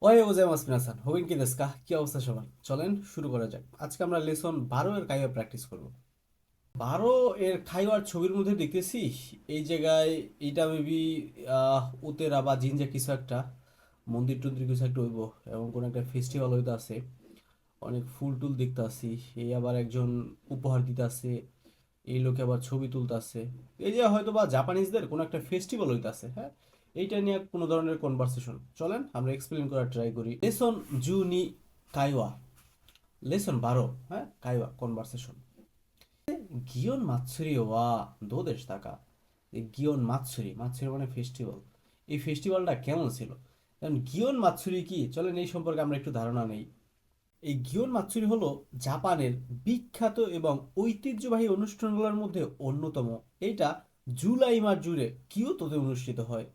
ওহে গোজাইমাস মিনাসান হোগেন কি দেস্কা কি অবস্থা সবার? চলেন শুরু করা যাক। আজকে আমরা লেসন 12 এর কাইওয়া প্র্যাকটিস করব। 12 এর খাইওয়ার ছবির মধ্যে দেখতেছি এই জায়গায় এইটা মেবি উতেরা বা জিনজা কিছু একটা মন্দির টন্দির কিছু একটা হইব, এবং কোনো একটা ফেস্টিভ্যাল হইতে আছে। অনেক ফুল টুল দেখতে আসি। এই আবার একজন উপহার দিতে আছে, এই লোকে আবার ছবি তুলতে আছে। এই যে হয়তো বা জাপানিজদের কোনো একটা ফেস্টিভ্যাল হইতে আছে, হ্যাঁ। এইটা নিয়ে কোনো ধরনের কনভারসেশন চলেন আমরা এক্সপ্লেন করার ট্রাই করি। লেসন জুনি কাইওয়া, লেসন 12, হ্যাঁ, কাইওয়া কনভারসেশন। গিয়ন মাৎসুরি ওয়া দোদেশ থাকা। এই গিয়ন মাৎসুরি, মাৎসুরি মানে ফেস্টিভ্যাল। এই ফেস্টিভ্যালটা কেমন ছিল? কারণ গিয়ন মাৎসুরি কি, চলেন এই সম্পর্কে আমরা একটু ধারণা নেই। এই গিয়ন মাৎসুরি হলো জাপানের বিখ্যাত এবং ঐতিহ্যবাহী অনুষ্ঠানগুলোর মধ্যে অন্যতম। এটা জুলাই মাস জুড়ে কিয়োটোতে অনুষ্ঠিত হয়।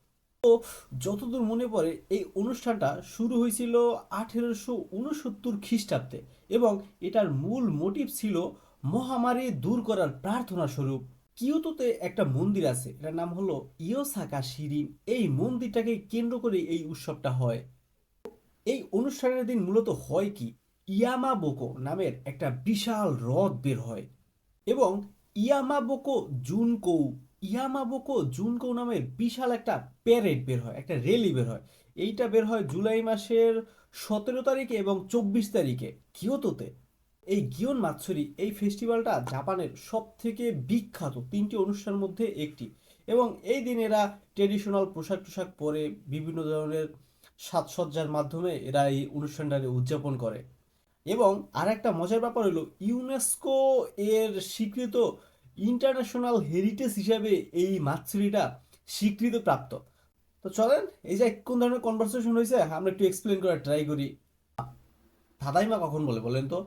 যতদূর মনে পড়ে এই অনুষ্ঠানটা শুরু হয়েছিল 1869 খ্রিস্টাব্দে, এবং এটার মূল মোটিভ ছিল মহামারী দূর করার প্রার্থনা স্বরূপ। কিয়োটোতে একটা মন্দির আছে, এটার নাম হলো ইয়োসাকা শিরিন। এই মন্দিরটাকে কেন্দ্র করে এই উৎসবটা হয়। এই অনুষ্ঠানের দিন মূলত হয় কি, ইয়ামাবোকো নামের একটা বিশাল হ্রদ বের হয়, এবং ইয়ামাবোকো জুনকৌ, ইয়ামাবোকো জুনকৌ নামের বিশাল একটা প্যারেড বের হয়, একটা র্যালি বের হয়। এইটা বের হয় জুলাই মাসের 17 তারিখে এবং 24 তারিখে কিয়োটোতে। এই গিয়ন মাৎসুরি, এই ফেস্টিভ্যালটা জাপানের সব থেকে বিখ্যাত 3টি অনুষ্ঠানের মধ্যে একটি। এবং এই দিন এরা ট্রেডিশনাল পোশাক টোশাক পরে বিভিন্ন ধরনের সাজসজ্জার মাধ্যমে এরা এই অনুষ্ঠানটাকে উদযাপন করে। এবং আর একটা মজার ব্যাপার হলো ইউনেস্কো এর স্বীকৃত ইন্টারন্যাশনাল হেরিটেজ হিসাবে এই মাৎসুরিটা স্বীকৃতি প্রাপ্ত। তো চলেন এই যে কোন ধরনের কনভারসেশন হয়েছে আমরা একটু এক্সপ্লেন করার ট্রাই করি। দাদাইমা কখন বলে বলেন তো?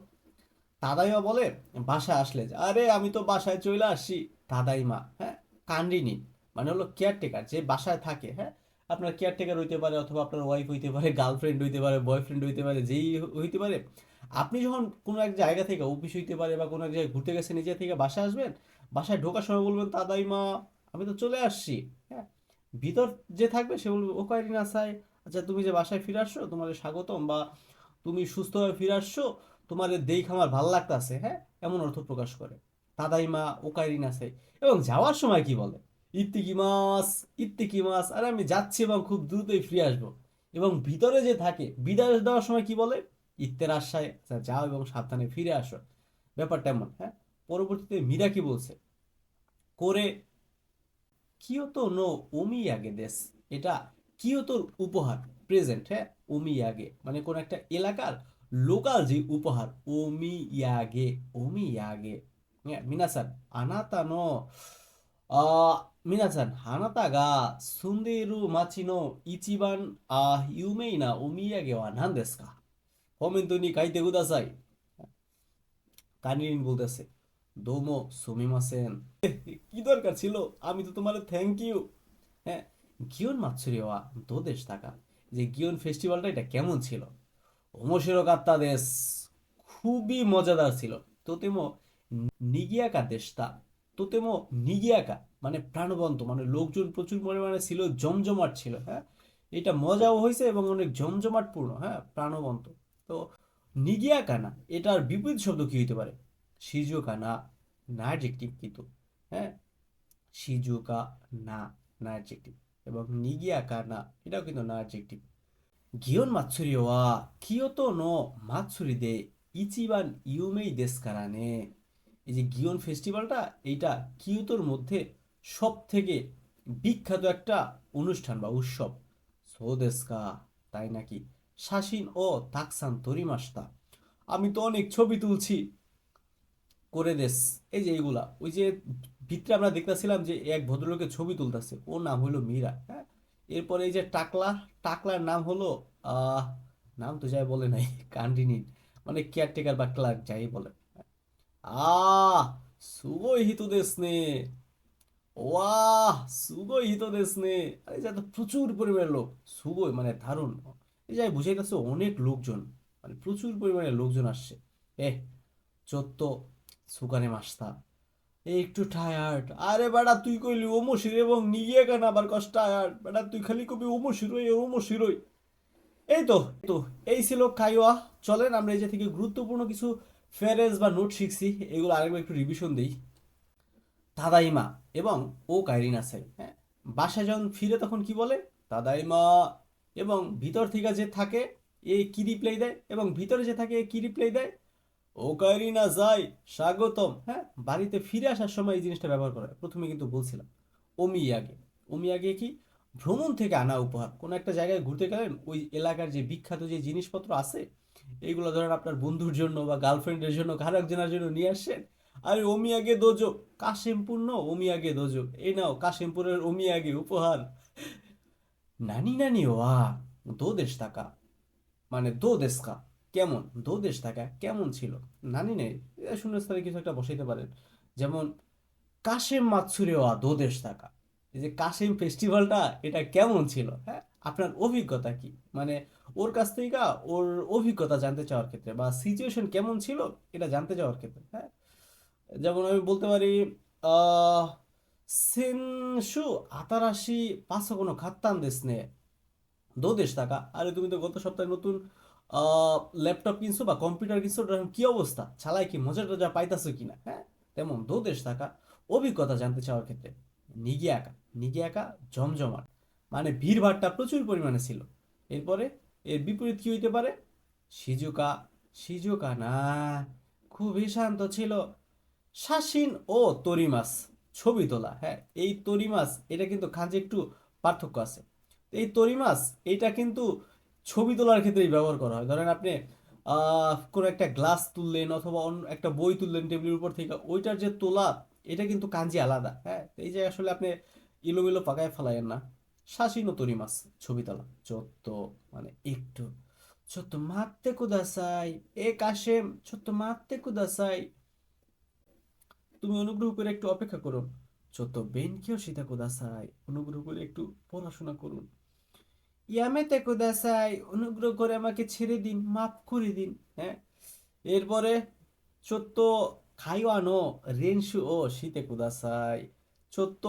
দাদাইমা বলে বাসায় আসলে যে, আরে আমি তো বাসায় চলে আসছি। দাদাইমা, হ্যাঁ, কান্ডিনি মানে হলো কেয়ারটেকার, যে বাসায় থাকে, হ্যাঁ। আপনার কেয়ারটেকার হইতে পারে, অথবা আপনার ওয়াইফ হইতে পারে, গার্লফ্রেন্ড হইতে পারে, বয়ফ্রেন্ড হইতে পারে, যেই হইতে পারে। আপনি যখন কোনো এক জায়গা থেকে, অফিস হইতে পারে বা কোনো এক জায়গায় ঘুরতে গেছেন, নিজে থেকে বাসায় আসবেন, বাসায় ঢোকার সময় বলবেন দাদাইমা আমি তো চলে আসছি, হ্যাঁ। ভিতর যে থাকবে সে বলবে ও কাইরিনা সাই, আচ্ছা তুমি যে বাসায় ফিরে আসছো তোমাদের স্বাগতম, বা তুমি সুস্থভাবে ফিরে আসছো, তোমাদের দেখ আমার ভাল লাগতাছে, হ্যাঁ, এমন অর্থ প্রকাশ করে তাদাইমা ওকাইরিনাসে। এবং যাওয়ার সময় কি বলে? ইত্তিকিমাস, ইত্তিকিমাস, আরে আমি যাচ্ছি এবং খুব দ্রুতই ফিরে আসবো। এবং ভিতরে যে থাকে বিদায় দেওয়ার সময় কি বলে? ইত্তের আশায়, আচ্ছা যাও এবং সাবধানে ফিরে আসো। ব্যাপারটা এমন, হ্যাঁ। পরবর্তীতে মীরা কি বলছে করে, কিয়োতো নো ওমিয়াগে দেশ, এটা কিয়োতোর উপহার, প্রেজেন্ট, হ্যাঁ। ওমিয়াগে মানে কোন একটা এলাকার লোকাল যে উপহার, ওমিয়াগে, ওমিয়াগে। হ্যাঁ, মিনাসান আনাতা নো মিনাসান হানাতা গা সুন্দেরু মাচি নো ইচিবান ইউমেই না ওমিয়াগে ওয়া নান দেসু কা? কমেন্ট নি কাইতে কুদাসাই। কানিন বলতেছে দোমো সুমিমাসেন, কি দরকার ছিল, আমি তো তোমার থ্যাংক ইউ, হ্যাঁ। গিয়ন মাৎসুরি ওয়া দোদেশ থাকা, যে গিয়ন ফেস্টিভ্যালটা এটা কেমন ছিল? ওমোশিরো কাত্তা দেশ, খুবই মজাদার ছিল। তোতেমো নিগিয়াকা দেশটা, তোতেমো নিগিয়াকা মানে প্রাণবন্ত, মানে লোকজন প্রচুর পরিমাণে ছিল, জমজমাট ছিল, হ্যাঁ। এটা মজাও হয়েছে এবং অনেক জমজমাটপূর্ণ, হ্যাঁ, প্রাণবন্ত। তো নিগিয়াকা না, এটার বিপরীত শব্দ কি হইতে পারে? সিজুকা না, না অ্যাডজেক্টিভ কিন্তু, হ্যাঁ। সিজুকা না, না অ্যাডজেক্টিভ। এবং নিগিয়াকা না, এটাও কিন্তু না অ্যাডজেক্টিভ। গিয়ন মাৎসুরি ওয়া কিয়োতো নো মাৎসুরি দে ইচিবান ইউমেই দেশ কারানে। এই যে গিয়ন ফেস্টিভ্যালটা, এইটা কিয়োতোর মধ্যে সব থেকে বিখ্যাত একটা অনুষ্ঠান বা উৎসব। সোদেস্কা, তাই নাকি? শাসিন ও তাকসান তরিমাস্তা, আমি তো অনেক ছবি তুলছি করে দেশ। এই যে এইগুলা, ওই যে ভিতরে আমরা দেখতেছিলাম যে এক ভদ্রলোকের ছবি তুলতেছে, ওর নাম হলো মীরা, হ্যাঁ। এরপরে এই যে টাকলা, টাকলার নাম হলো আহ নাম তো যাই বলে নাই, কান্ডিনি মানে কেয়ারটেকার বা ক্লার্ক যাই বলে। সুগই হিতো দেশ নে, ওয়াহ সুগই হিতো দেশ নে। আরে যা তো প্রচুর পরিমাণের লোক, সুগই মানে দারুণ। এই যাই বুঝাইতেছে অনেক লোকজন, মানে প্রচুর পরিমাণে লোকজন আসছে। এ চত্ব সুকানে মাস্তা, একটু টায়ার্ড। আরে বেটা তুই কইলি ওমো শিরো এবং নিয়ে কেন আবার কষ্ট টায়ার্ড? বেটা তুই খালি কবি ওমো শিরোই ওমো শিরোই। এই তো এই ছিল কাইওয়া। চলেন আমরা এই যে থেকে গুরুত্বপূর্ণ কিছু ফ্রেজ বা নোট শিখছি এগুলো আরেকবার একটু রিভিশন দিই। তাদাইমা এবং ও কাইরিনাসাই, হ্যাঁ, বাসায় যখন ফিরে তখন কি বলে? তাদাইমা। এবং ভিতর থেকে যে থাকে এ কি রিপ্লাই দেয়, এবং ভিতরে যে থাকে এ কি রিপ্লাই দেয়? ও কাইরিনাসাই, স্বাগতম। হ্যাঁ, বাড়িতে ফিরে আসার সময় এই জিনিসটা ব্যবহার করা হয়। প্রথমে কিন্তু বলছিলাম ওমিয়াগে। ওমিয়াগে কি? ভ্রমণ থেকে আনা উপহার। কোনো একটা জায়গায় ঘুরতে গেলেন, ওই এলাকার যে বিখ্যাত যে জিনিসপত্র আছে এইগুলো ধরেন আপনার বন্ধুর জন্য বা গার্লফ্রেন্ডের জন্য কারো একজনের জন্য নিয়ে আসছেন। আরে ওমিয়াগে দোজো, কাশিমপুর নো ওমিয়াগে দোজো, এই নাও কাশিমপুরের ওমিয়াগে উপহার। নানি নানি ওয়া দো দেশ টাকা, মানে দো দেশকা কেমন, দো দেশ টাকা কেমন ছিল। নানি নেই, শূন্যস্থানে কিছু একটা বসাইতে পারেন। যেমন কাশেম মাতসুরে ওয়া দো দেশ টাকা, এই যে কাশেম ফেস্টিভ্যালটা এটা কেমন ছিল, হ্যাঁ, আপনার অভিজ্ঞতা কি, মানে ওর কাছ থেকে ওর অভিজ্ঞতা জানতে চাওয়ার ক্ষেত্রে বা সিচুয়েশন কেমন ছিল এটা জানতে চাওয়ার ক্ষেত্রে, হ্যাঁ। যেমন আমি বলতে পারি আহ সেনশু আতারাশি পাঁচশো কোনো খাত্তান দেশ নে দো দেশ টাকা। আরে তুমি তো গত সপ্তাহে নতুন ল্যাপটপ কিনছো বা কম্পিউটার কিনছো, ওটার এখন কি অবস্থা, ছালাই কি মজা টজা পাইতাছো কিনা, হ্যাঁ। তেমন দো দেশ টাকা অভিজ্ঞতা জানতে চাওয়ার ক্ষেত্রে। নিগিয়াকা, নিগিয়াকা জমজমাট, মানে ভিড়ভাড়টা প্রচুর পরিমাণে ছিল। এরপরে এর বিপরীত কি হইতে পারে? সিজুকা, সিজুকা না, খুবই শান্ত ছিল। শাসিন ও তরিমাস, ছবি তোলা, হ্যাঁ। এই তরিমাস এটা কিন্তু খাঁজে একটু পার্থক্য আছে। এই তরিমাস এটা কিন্তু ছবি তোলার ক্ষেত্রেই ব্যবহার করা হয়। ধরেন আপনি কোনো একটা গ্লাস তুললেন অথবা অন্য একটা বই তুললেন টেবিলের উপর থেকে, ওইটার যে তোলা এটা কিন্তু কাঞ্জি আলাদা, হ্যাঁ। তো এই যে আসলে আপনি ইলোমিলো পাকায় ফেলাইয়েন না। শাসিন ও তরিমাস, ছবি তোলা। চত্ব, মানে একটু ছোট্ট মারতে কুদাসাই, এ কাশেম ছোট্ট মারতে কুদাসাই, তুমি অনুগ্রহ করে একটু অপেক্ষা করুন। ছোট্ট বেনকেও সীতা কুদাসাই, অনুগ্রহ করে একটু পড়াশোনা করুন। ইয়ামেতে কুদাসাই, অনুগ্রহ করে আমাকে ছেড়ে দিন, মাফ করে দিন, হ্যাঁ। এরপরে ছোট্ট খাইওয়ানো রেনসু ও শীতে কুদাসাই, ছোট্ট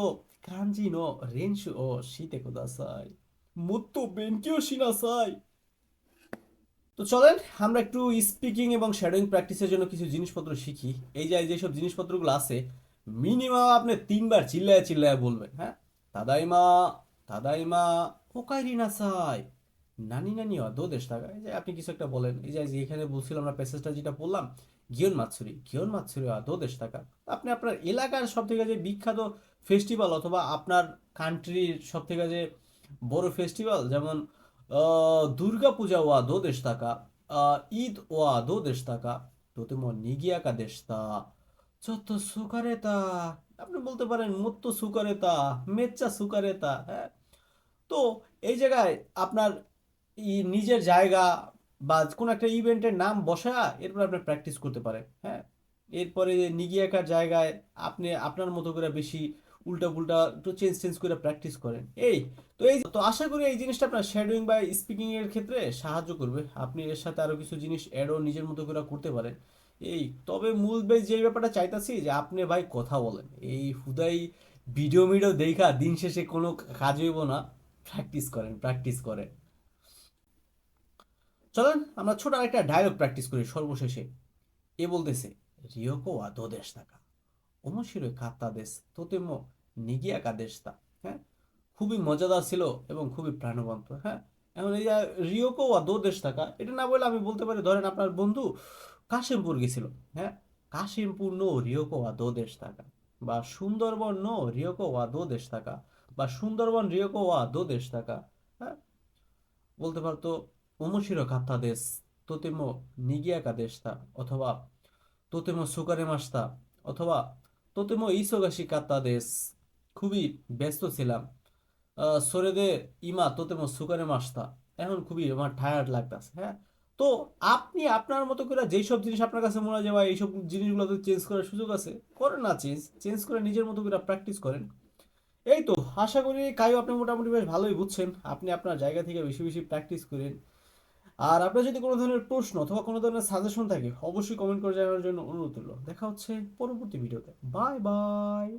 ক্রাঞ্জি নো রেনসু ও শীতে কুদাসাই, মুত্তো বেনকেও শিনাসাই। তো চলেন আমরা একটু স্পিকিং এবং শ্যাডোইং প্র্যাকটিসের জন্য কিছু জিনিসপত্র শিখি। এই যে যেসব জিনিসপত্রগুলো আছে মিনিমাম আপনি 3বার চিল্লায় চিল্লায় বলবেন, হ্যাঁ। তাদাইমা, তাদাইমা, ওকাইরি নাসাই, নানি নানি দো দেশ টাকা। এই যে আপনি কিছু একটা বলেন, এই যে এখানে বলছিলাম আমরা প্যাসেজটা যেটা বললাম, গিয়ন মাতসুরি দো দেশ টাকা। আপনি আপনার এলাকার সব থেকে যে বিখ্যাত ফেস্টিভ্যাল অথবা আপনার কান্ট্রির সব থেকে যে বড় ফেস্টিভ্যাল, যেমন দুর্গা পূজা ওয়া দো দেশ টাকা, ঈদ ওয়া দো দেশ টাকা, তো তেমন নিগিয়াকা দেশতা, যত সুকারেতা। আপনি বলতে পারেন মত্ত সুকারেতা, মেচ্চা সুকারেতা, হ্যাঁ। তো এই জায়গায় আপনার নিজের জায়গা বা কোনো একটা ইভেন্টের নাম বসা, এরপর আপনি প্র্যাকটিস করতে পারেন, হ্যাঁ। এরপরে নিগিয়াকার জায়গায় আপনি আপনার মতো করে বেশি উল্টা পুল্টা একটু চেঞ্জ চেঞ্জ করে প্র্যাকটিস করেন। তো আশা করি এই জিনিসটা আপনার শ্যাডোইং বা স্পিকিং এর ক্ষেত্রে সাহায্য করবে। আপনি এর সাথে আরো কিছু জিনিস অ্যাডও নিজের মতো করে করতে পারেন। তবে মূল বেশ যে ব্যাপারটা চাইতাছি যে আপনি ভাই কথা বলেন, এই হুদাই ভিডিও মিডিও দেখা দিন শেষে কোনো কাজ হইব না। প্র্যাকটিস করেন, প্র্যাকটিস করেন। চলেন আমরা ছোট একটা ডায়লগ প্র্যাকটিস করি সর্বশেষে। এ বলতেছে, রিওকো ওয়া দো দেশ টাকা, ওমোশিরোই কাত্তা দেশ তোতেমো নিগিয়াকা দেশতা, হ্যাঁ। খুবই মজাদার ছিল এবং খুবই প্রাণবন্ত, হ্যাঁ। এখন এই যে রিওকো ওয়া দো দেশ টাকা, এটা না বলে আমি বলতে পারি ধরেন আপনার বন্ধু কাশিমপুর গেছিল, হ্যাঁ। কাশিমপুর নো রিওকো ওয়া দো দেশ টাকা, বা সুন্দরবন নো রিওকো ওয়া দো দেশ টাকা, বা সুন্দরবন রিওকো ওয়া দো দেশ টাকা, হ্যাঁ। বলতে পারতো ওমোশিরো কাত্তা দেশ তোতেমো নিগিয়াকা দেশতা, অথবা তোতেমো সুকারে মাসতা, অথবা তোতেমো ইসোগাশি কাত্তা দেশ, খুবই ব্যস্ত ছিলাম। সরেদে ইমা তোতেমো সুকারে মাসতা, এখন খুবই আমার টায়ার্ড লাগতেছে, হ্যাঁ। তো আপনি আপনার মতো করে যেই সব জিনিস আপনার কাছে মনে হয় যে ভাই এইসব জিনিসগুলো তো চেঞ্জ করার সুযোগ আছে, করেন না চেঞ্জ, চেঞ্জ করে নিজের মতো করে প্র্যাকটিস করেন। এই তো আশা করি কাইও আপনি মোটামুটি বেশ ভালোই বুঝছেন। আপনি আপনার জায়গা থেকে বেশি বেশি প্র্যাকটিস করেন। আর আপনার যদি কোনো ধরনের প্রশ্ন অথবা কোনো ধরনের সাজেশন থাকে অবশ্যই কমেন্ট করে জানানোর জন্য অনুরোধ রইল। দেখা হচ্ছে পরবর্তী ভিডিওতে। Bye bye.